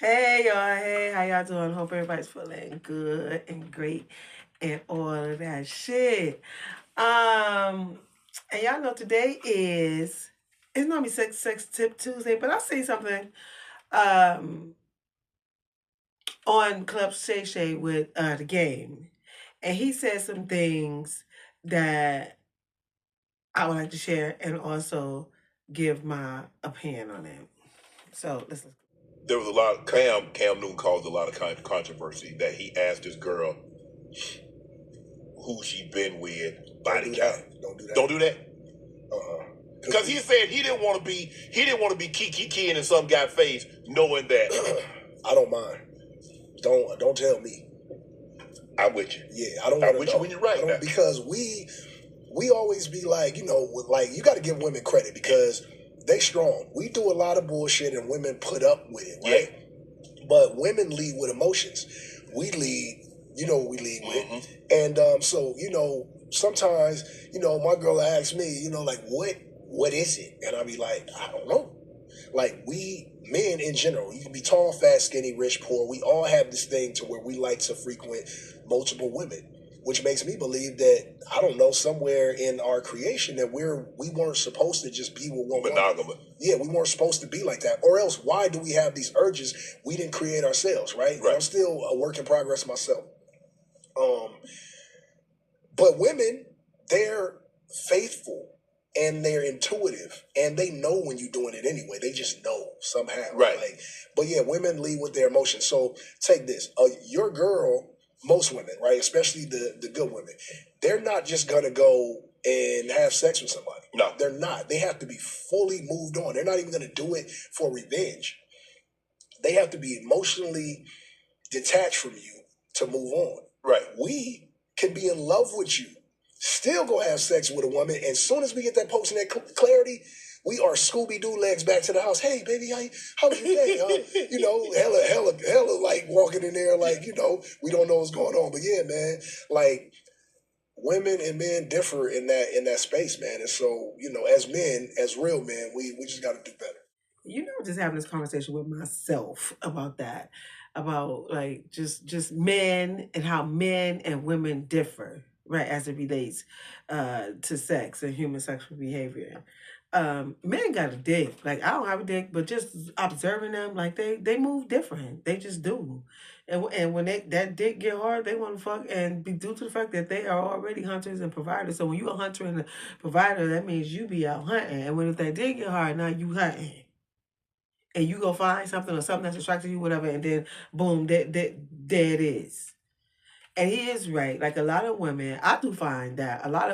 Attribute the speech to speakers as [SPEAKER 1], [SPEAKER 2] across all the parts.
[SPEAKER 1] Hey y'all, hey, how y'all doing? Hope everybody's feeling good and great and all of that shit. Um, and y'all know today is it's normally sex tip Tuesday, but I see something um on Club Shay with the game, and he said some things that I would like to share and also give my opinion on it. So listen.
[SPEAKER 2] There was a lot of Cam Newton caused a lot of controversy that he asked this girl who she been with, body count.
[SPEAKER 3] Don't do that.
[SPEAKER 2] Don't do that.
[SPEAKER 3] Because
[SPEAKER 2] he said he didn't want to be keying in some guy's face, knowing that.
[SPEAKER 3] I don't mind. Don't tell me.
[SPEAKER 2] I'm with you.
[SPEAKER 3] Yeah, I don't
[SPEAKER 2] I'm
[SPEAKER 3] want to
[SPEAKER 2] with
[SPEAKER 3] know.
[SPEAKER 2] you when you're right now.
[SPEAKER 3] Because we always be like, you got to give women credit because they strong. We do a lot of bullshit and women put up with it, right? Yeah. But women lead with emotions. We lead, what we lead with. And so, sometimes, my girl asks me, like, what is it? And I'll be like, I don't know. Like we men in general, you can be tall, fat, skinny, rich, poor. We all have this thing to where we like to frequent multiple women, which makes me believe that I don't know somewhere in our creation that we weren't supposed to just be with one
[SPEAKER 2] monogamous.
[SPEAKER 3] Yeah, we weren't supposed to be like that. Or else, why do we have these urges we didn't create ourselves? Right. And I'm still a work in progress myself. But women, they're faithful and they're intuitive and they know when you're doing it anyway. They just know somehow.
[SPEAKER 2] Right.
[SPEAKER 3] But yeah, women lead with their emotions. So take this. Your girl, most women, right, especially the good women, they're not just gonna go and have sex with somebody.
[SPEAKER 2] No.
[SPEAKER 3] They're not. They have to be fully moved on. They're not even gonna do it for revenge. They have to be emotionally detached from you to move on.
[SPEAKER 2] Right.
[SPEAKER 3] We can be in love with you, still go have sex with a woman, and as soon as we get that post and that clarity, we are Scooby-Doo legs back to the house. Hey, baby, how was your day? Hella, like walking in there like, we don't know what's going on. But yeah, man, like women and men differ in that space, man. And so, as men, as real men, we just got to do better.
[SPEAKER 1] Just having this conversation with myself about that, about like just men and how men and women differ, right, as it relates to sex and human sexual behavior. Men got a dick. Like I don't have a dick, but just observing them, like they move different. They just do. And when that dick get hard, they want to fuck, and be due to the fact that they are already hunters and providers. So when you a hunter and a provider, that means you be out hunting. And when if that dick get hard, now you hunting and you go find something or something that's attracting you, whatever, and then boom, there it is. And he is right. Like a lot of women, I do find that a lot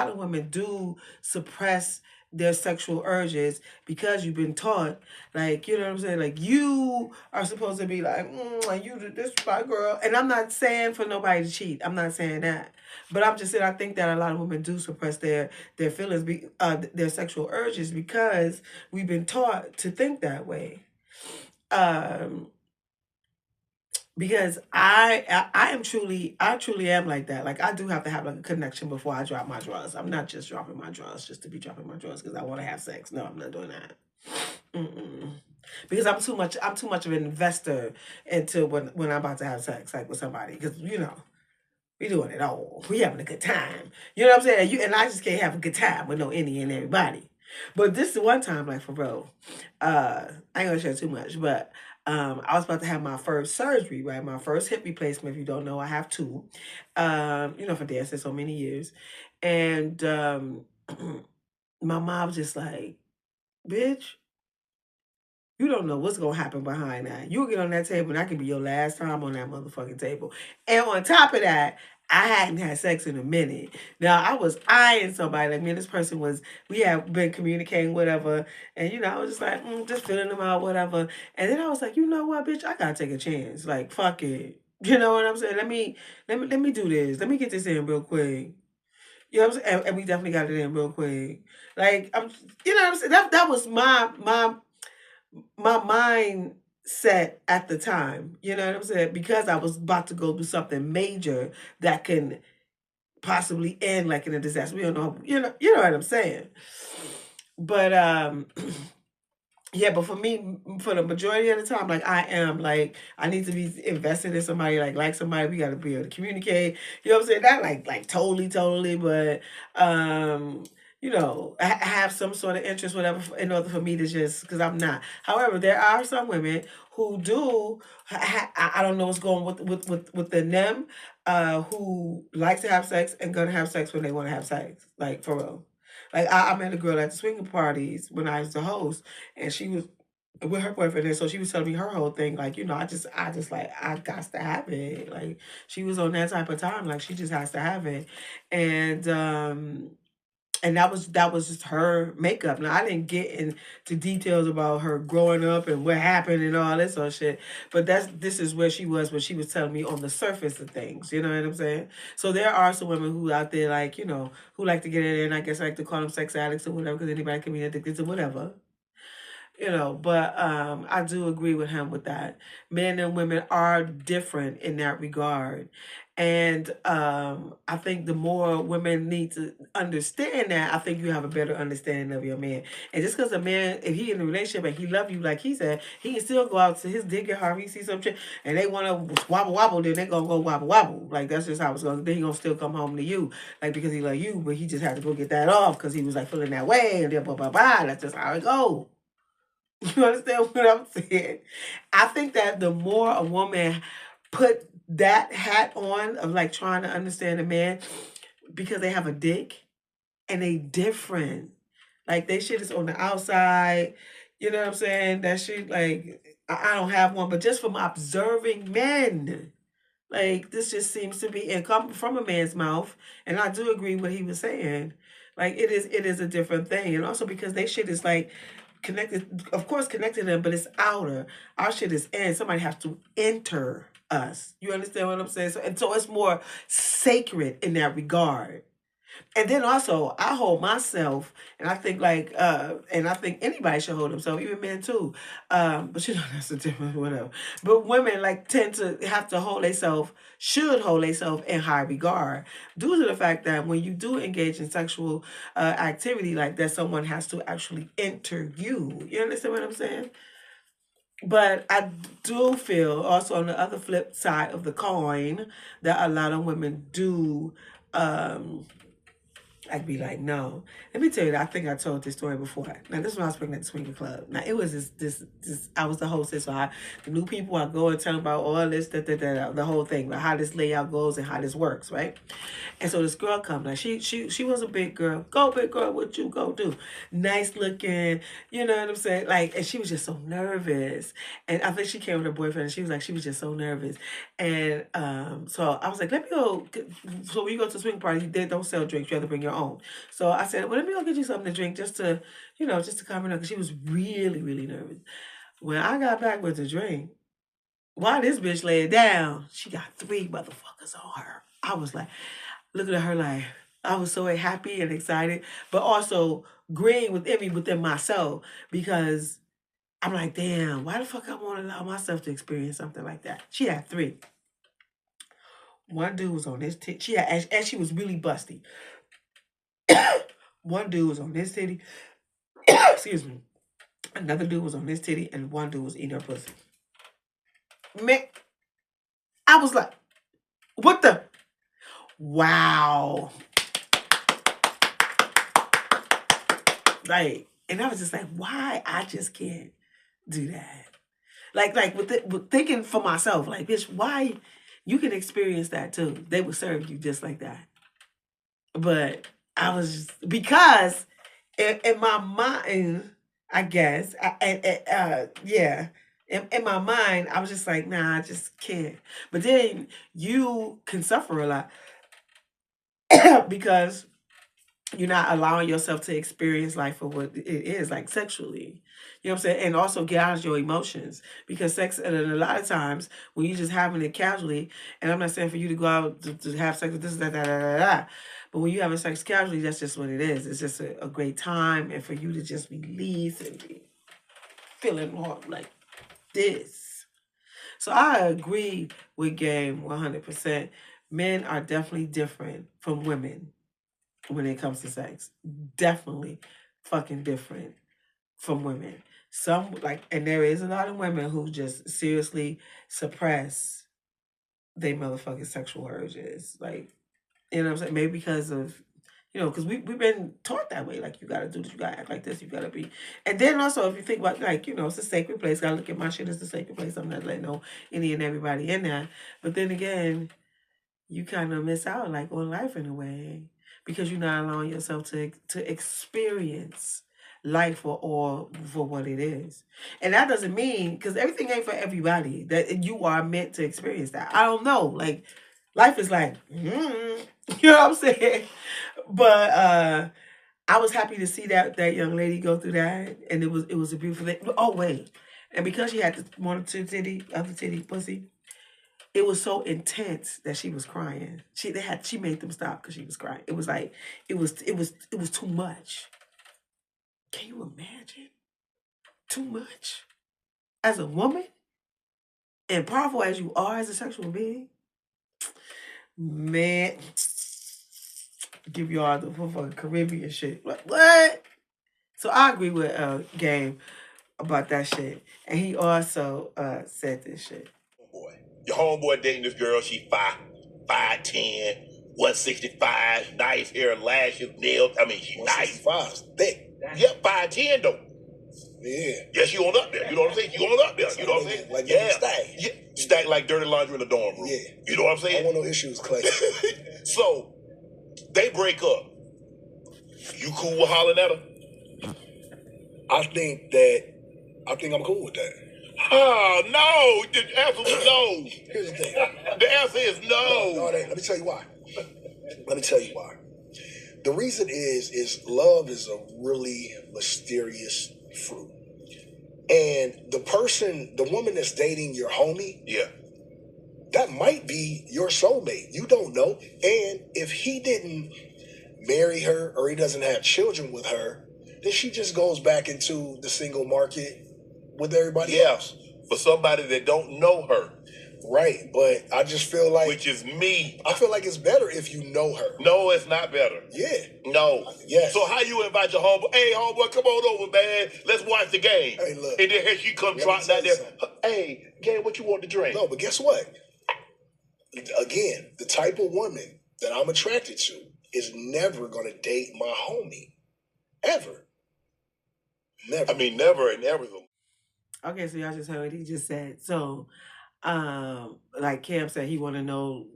[SPEAKER 1] of women do suppress their sexual urges because you've been taught, like, you know what I'm saying? Like you are supposed to be like, this my girl. And I'm not saying for nobody to cheat. I'm not saying that. But I'm just saying I think that a lot of women do suppress their feelings, their sexual urges because we've been taught to think that way. Because I truly am like that. Like I do have to have like a connection before I drop my drawers. I'm not just dropping my drawers just to be dropping my drawers because I want to have sex. No, I'm not doing that. Because I'm too much of an investor into when I'm about to have sex, like with somebody. Because we doing it all. We having a good time. You know what I'm saying? And I just can't have a good time with no any and everybody. But this is one time, like for real. I ain't gonna share too much, but I was about to have my first surgery, right? My first hip replacement. If you don't know, I have two. For dancing so many years, and my mom was just like, "Bitch, you don't know what's gonna happen behind that. You'll get on that table, and that can be your last time on that motherfucking table." And on top of that, I hadn't had sex in a minute. Now I was eyeing somebody. Like me and this person we have been communicating, whatever. And I was just like, just feeling them out, whatever. And then I was like, you know what, bitch, I gotta take a chance. Like, fuck it. You know what I'm saying? Let me do this. Let me get this in real quick. You know what I'm saying? And we definitely got it in real quick. Like you know what I'm saying? That was my mindset at the time. You know what I'm saying? Because I was about to go through something major that can possibly end like in a disaster. We don't know. You know what I'm saying? But Yeah, but for me, for the majority of the time, like I am, like I need to be invested in somebody, like somebody. We got to be able to communicate. You know what I'm saying? Not like totally, but um, have some sort of interest, whatever, in order for me to just because I'm not. However, there are some women who do. I don't know what's going within them, who likes to have sex and gonna have sex when they want to have sex, like for real. Like I met a girl at the swinging parties when I was the host, and she was with her boyfriend, and so she was telling me her whole thing, like, I just like I got to have it. Like she was on that type of time, like she just has to have it. And that was just her makeup. Now I didn't get into details about her growing up and what happened and all this sort of shit. But this is where she was when she was telling me on the surface of things. You know what I'm saying? So there are some women who out there like, who like to get it in. I guess I like to call them sex addicts or whatever, because anybody can be addicted to whatever. But I do agree with him with that. Men and women are different in that regard. And I think the more women need to understand that, I think you have a better understanding of your man. And just because a man, if he in a relationship and he love you, like he said, he can still go out to his dick and hard. He see some shit and they want to wobble, then they gonna go wobble. Like that's just how it's going. Then he gonna still come home to you, like because he love you, but he just had to go get that off because he was like feeling that way, and then blah blah blah. That's just how it goes. You understand what I'm saying? I think that the more a woman put that hat on of like trying to understand a man because they have a dick and they different. Like they shit is on the outside. You know what I'm saying? That shit like I don't have one, but just from observing men. Like this just seems to be and come from a man's mouth, and I do agree what he was saying. Like it is a different thing, and also because they shit is like connected, of course connected to them, but it's outer. Our shit is in. Somebody has to enter us. You understand what I'm saying? So it's more sacred in that regard. And then also I hold myself, and I think and I think anybody should hold themselves, even men too. But that's a different whatever. But women like tend to have to hold themselves, should hold themselves in high regard, due to the fact that when you do engage in sexual activity like that, someone has to actually enter you. You understand what I'm saying? But I do feel also on the other flip side of the coin that a lot of women do I'd be like, no. Let me tell you, I think I told this story before. Now, this is when I was working at the Swinger Club. Now, it was this I was the hostess, so the new people, I go and tell them about all this, the whole thing, like how this layout goes and how this works, right? And so this girl comes, like, she was a big girl. Go, big girl, what you go do? Nice looking, you know what I'm saying? Like, and she was just so nervous. And I think she came with her boyfriend, and she was just so nervous. And so I was like, let me go. So when you go to swing parties, they don't sell drinks. You have to bring your own. So I said, well, let me go get you something to drink just to calm her down, because she was really, really nervous. When I got back with the drink, while this bitch laid down, she got 3 motherfuckers on her. I was like, looking at her like, I was so happy and excited, but also agreeing within myself, because I'm like, damn, why the fuck I want to allow myself to experience something like that? She had 3. One dude was on this titty. She had, and she was really busty. One dude was on this titty. Excuse me. Another dude was on this titty, and one dude was eating her pussy. Man, I was like, what the? Wow. Like, and I was just like, why I just can't do that? Like with thinking for myself, like, bitch, why you can experience that too? They would serve you just like that. But I was just, because in my mind, I guess, yeah, in my mind, I was just like, nah, I just can't. But then you can suffer a lot because you're not allowing yourself to experience life for what it is, like sexually. You know what I'm saying? And also gouge your emotions, because sex, and a lot of times when you're just having it casually, and I'm not saying for you to go out to have sex with this, that, but when you're having sex casually, that's just what it is. It's just a great time, and for you to just release and be feeling more like this. So I agree with Game 100%. Men are definitely different from women when it comes to sex. Definitely fucking different from women. and there is a lot of women who just seriously suppress their motherfucking sexual urges. Like, you know what I'm saying? Maybe because of, because we've been taught that way. Like, you gotta do this, you gotta act like this, you gotta be. And then also, if you think about, like, it's a sacred place, gotta look at my shit as a sacred place. I'm not letting any and everybody in there. But then again, you kind of miss out, like, on life in a way, because you're not allowing yourself to experience life for what it is. And that doesn't mean, because everything ain't for everybody, that you are meant to experience that. I don't know. Like, life is like, you know what I'm saying? But I was happy to see that young lady go through that, and it was a beautiful thing. Oh wait, and because she had one or two other titty pussy, it was so intense that she was crying. She made them stop because she was crying. It was like it was too much. Can you imagine? Too much as a woman, and powerful as you are as a sexual being, man. Give you all the fucking Caribbean shit. What? So I agree with Game about that shit, and he also said this shit.
[SPEAKER 2] Boy, your homeboy dating this girl. She 5'10", 165, nice hair, lashes, nails. I mean, she nice.
[SPEAKER 3] 165 is thick.
[SPEAKER 2] Yep, 5'10" though.
[SPEAKER 3] Yeah.
[SPEAKER 2] Yeah, she on up there. You know what I'm saying? She on up there. You know what I'm saying?
[SPEAKER 3] Like
[SPEAKER 2] yeah. Stack like dirty laundry in the dorm room.
[SPEAKER 3] Yeah.
[SPEAKER 2] You know what I'm
[SPEAKER 3] I
[SPEAKER 2] saying?
[SPEAKER 3] don't want no issues, Clay.
[SPEAKER 2] So they break up. You cool with hollering at her?
[SPEAKER 3] I think I'm cool with that.
[SPEAKER 2] Oh, no. The answer was no.
[SPEAKER 3] Here's the thing.
[SPEAKER 2] The answer is no.
[SPEAKER 3] No, let me tell you why. The reason is love is a really mysterious fruit. And the woman that's dating your homie,
[SPEAKER 2] Yeah.
[SPEAKER 3] that might be your soulmate. You don't know. And if he didn't marry her or he doesn't have children with her, then she just goes back into the single market with everybody else.
[SPEAKER 2] For somebody that don't know her.
[SPEAKER 3] Right, but I just feel like...
[SPEAKER 2] Which is me.
[SPEAKER 3] I feel like it's better if you know her.
[SPEAKER 2] No, it's not better.
[SPEAKER 3] Yeah.
[SPEAKER 2] No.
[SPEAKER 3] Yes.
[SPEAKER 2] So how you invite your homeboy? Hey, homeboy, come on over, man. Let's watch the game.
[SPEAKER 3] Hey, look.
[SPEAKER 2] And then here she comes trotting out there. Hey, gang, what you want to drink?
[SPEAKER 3] No, but guess what? Again, the type of woman that I'm attracted to is never going to date my homie. Ever. Never.
[SPEAKER 2] I mean, never and ever.
[SPEAKER 1] Okay, so y'all just heard what he just said. So, like Cam said, he want to know,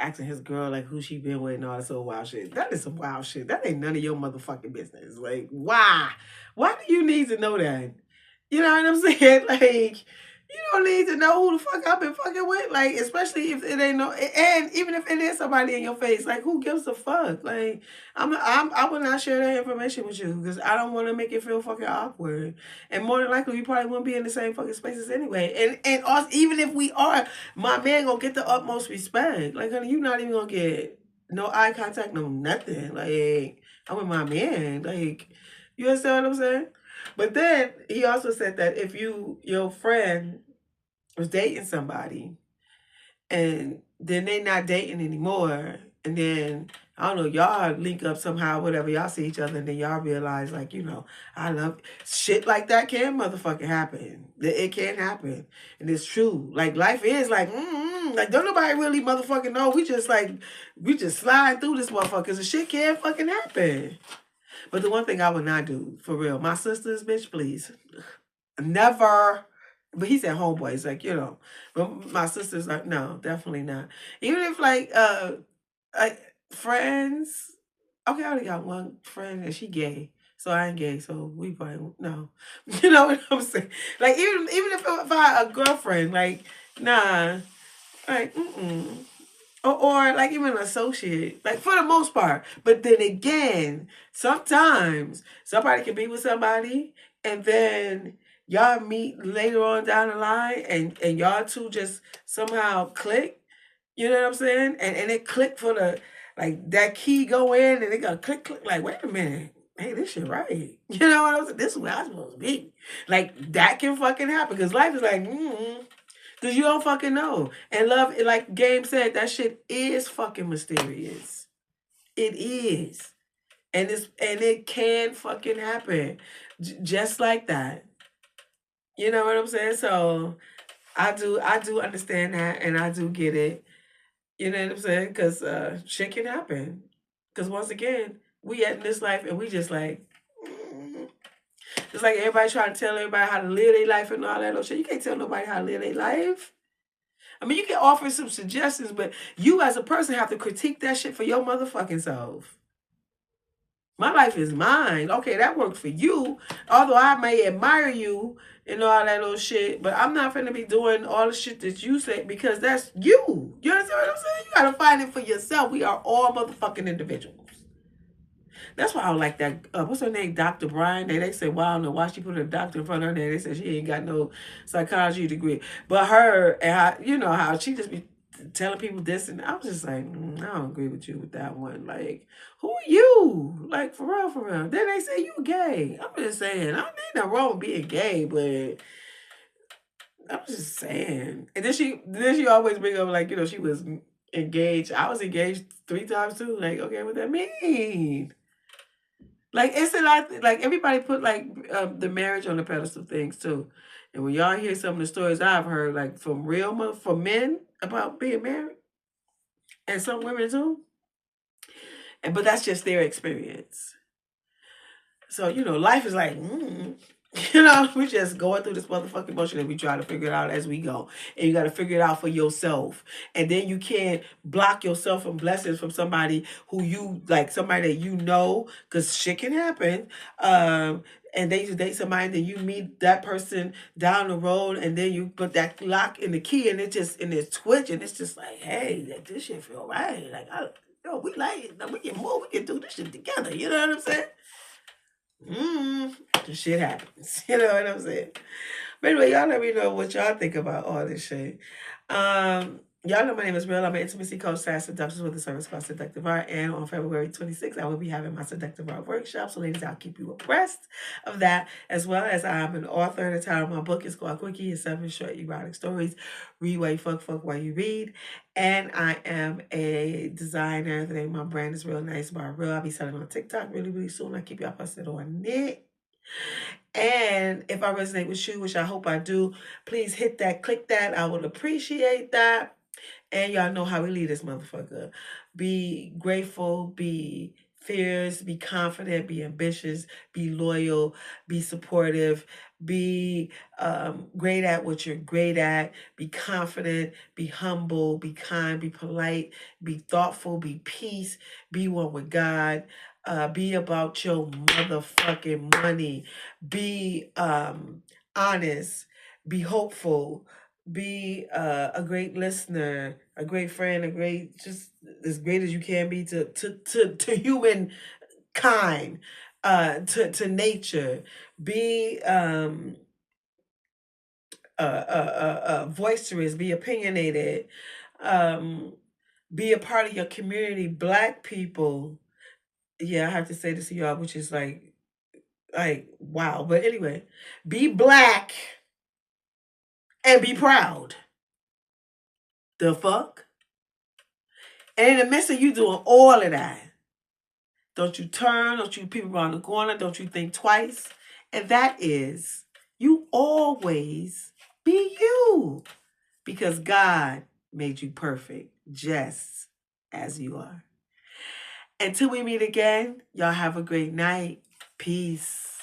[SPEAKER 1] asking his girl, like, who she been with and all that sort of wild shit. That is some wild shit. That ain't none of your motherfucking business. Like, why? Why do you need to know that? You know what I'm saying? Like, you don't need to know who the fuck I've been fucking with. Like, especially if it ain't and even if it is somebody in your face, like, who gives a fuck? Like, I would not share that information with you because I don't want to make it feel fucking awkward. And more than likely, we probably wouldn't be in the same fucking spaces anyway. And also, even if we are, my man gonna get the utmost respect. Like, honey, you not even gonna get no eye contact, no nothing. Like, I'm with my man. Like, you understand what I'm saying? But then he also said that if your friend was dating somebody and then they not dating anymore, and then I don't know, y'all link up somehow, whatever, y'all see each other, and then y'all realize, like, I love shit like that can motherfucking happen. It can happen. And it's true. Like, life is like, like, don't nobody really motherfucking know. We just slide through this motherfucker because the shit can fucking happen. But the one thing I would not do, for real, my sisters, bitch, please. Never. But he said homeboys, like, But my sisters, like, no, definitely not. Even if, like friends. Okay, I only got one friend, and she gay. So I ain't gay, so we probably, no. You know what I'm saying? Like, even if I had a girlfriend, like, nah. Like, Or like even an associate, like for the most part. But then again, sometimes somebody can be with somebody and then y'all meet later on down the line and y'all two just somehow click. You know what I'm saying? And it click for like that key go in and it go click, like, wait a minute. Hey, this shit right. You know what I'm saying? This is where I'm supposed to be. Like, that can fucking happen because life is like, because you don't fucking know. And love, like Game said, that shit is fucking mysterious. It is. And it can fucking happen. Just like that. You know what I'm saying? So I do understand that, and I do get it. You know what I'm saying? Because shit can happen. Because once again, we in this life and we just like, just like everybody trying to tell everybody how to live their life and all that other shit. You can't tell nobody how to live their life. I mean, you can offer some suggestions, but you as a person have to critique that shit for your motherfucking self. My life is mine. Okay, that worked for you. Although I may admire you and all that little shit, but I'm not finna be doing all the shit that you say because that's you. You understand what I'm saying? You gotta find it for yourself. We are all motherfucking individuals. That's why I don't like that. What's her name? Dr. Brian. They say, well, I don't know why she put a doctor in front of her name. They said she ain't got no psychology degree. But her, and how, you know, how she just be telling people this. And I was just like, I don't agree with you with that one. Like, who are you? Like, for real, for real. Then they say you gay. I'm just saying, I don't need nothing wrong with being gay, but I'm just saying. And then she always bring up, like, you know, she was engaged. I was engaged 3 times too. Like, okay, what that mean? Like, it's a lot. Like, everybody put like the marriage on the pedestal things too. And when y'all hear some of the stories I've heard, like from for men about being married, and some women too, but that's just their experience. So, you know, life is like, you know, we just going through this motherfucking motion and we try to figure it out as we go. And you got to figure it out for yourself. And then you can't block yourself from blessings from somebody who you, like somebody that you know, because shit can happen. And then you date somebody, then you meet that person down the road, and then you put that lock in the key, and it's twitch, and it's just like, hey, like, this shit feel right. Like, we like it. We can move, we can do this shit together. You know what I'm saying? The shit happens. You know what I'm saying? But anyway, y'all let me know what y'all think about all this shit. Y'all know my name is Rill. I'm an intimacy coach, seductions with a service called Seductive ArT. And on February 26th, I will be having my Seductive ArT workshop. So, ladies, I'll keep you abreast of that, as well as I'm an author. The title of my book is called QUICKIE. It's 7 short erotic stories. Read while you fuck while you read. And I am a designer. The name of my brand is Real Nice by Rill. I'll be selling on TikTok really, really soon. I'll keep y'all posted on it. And if I resonate with you, which I hope I do, please hit that, click that. I would appreciate that. And y'all know how we lead this motherfucker. Be grateful, be fierce, be confident, be ambitious, be loyal, be supportive, be great at what you're great at, be confident, be humble, be kind, be polite, be thoughtful, be peace, be one with God. Be about your motherfucking money. Be honest. Be hopeful. Be a great listener, a great friend, a great, just as great as you can be to humankind, to nature. Be boisterous. Be opinionated. Be a part of your community. Black people. Yeah, I have to say this to y'all, which is like wow. But anyway, be black and be proud. The fuck? And in the midst of you doing all of that, don't you turn, don't you people around the corner, don't you think twice. And that is, you always be you. Because God made you perfect just as you are. Until we meet again, y'all have a great night. Peace.